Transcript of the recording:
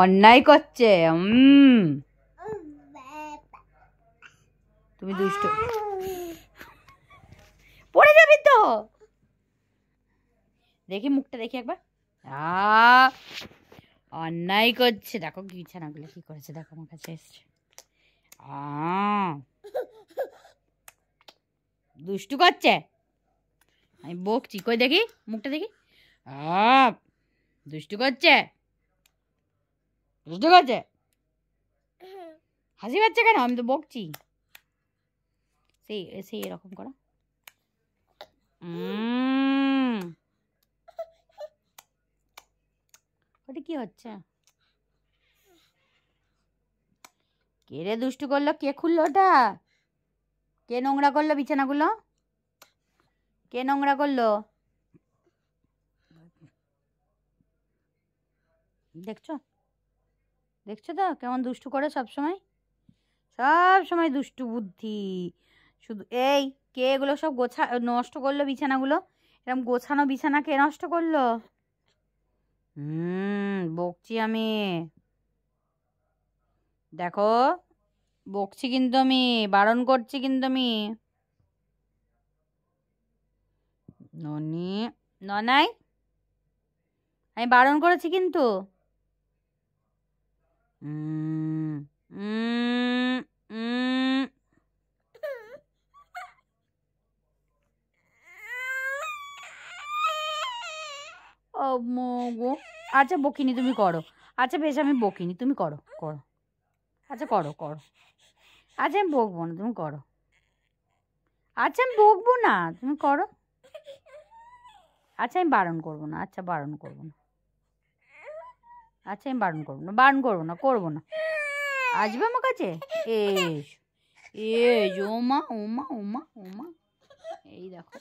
অন্যায় করছে। তুমি দুষ্ট, পড়ে যাবি তো। দেখি মুখটা দেখি একবার। অন্যায় করছে। দেখো বিছানাগুলো কি করেছে, দেখো আমার কাছে এসছে। দুষ্টু করছে, আমি বকছি। কই দেখি মুখটা দেখি। দুষ্টু করছে, দুষ্টু করছে। হাসি পাচ্ছে কেন? আমি তো বকছি। সেই সেই এরকম করো। ওটা কি হচ্ছে? কে রে দুষ্টু করলো? কে খুললো ওটা? কে নোংরা করলো বিছানাগুলো? কে নোংরা করলো? দেখছো, দেখছো তো কেমন দুষ্টু করে সব সময়? সব সময় দুষ্টু বুদ্ধি শুধু। এই কে এগুলো সব নষ্ট করলো বিছানাগুলো? এরকম গোছানো বিছানা কে নষ্ট করলো? বকছি আমি, দেখো বকছি কিন্তু আমি, বারণ করছি কিন্তু আমি। ননি, ননাই, আমি বারণ করেছি কিন্তু। ও গো, আচ্ছা বকিনি, তুমি করো। আচ্ছা বেশ, আমি বকিনি, তুমি করো করো। আচ্ছা করো করো। আচ্ছা আমি বকবো না, তুমি করো। আচ্ছা আমি বকবো না, তুমি করো। আচ্ছা আমি বারণ করবো না, আচ্ছা বারণ করবো না। আচ্ছা আমি বারণ করবো না, বারণ করবো না, করবো না। আসবে আমার কাছে? এস, এস, ওমা ওমা ওমা ওমা। এই দেখো।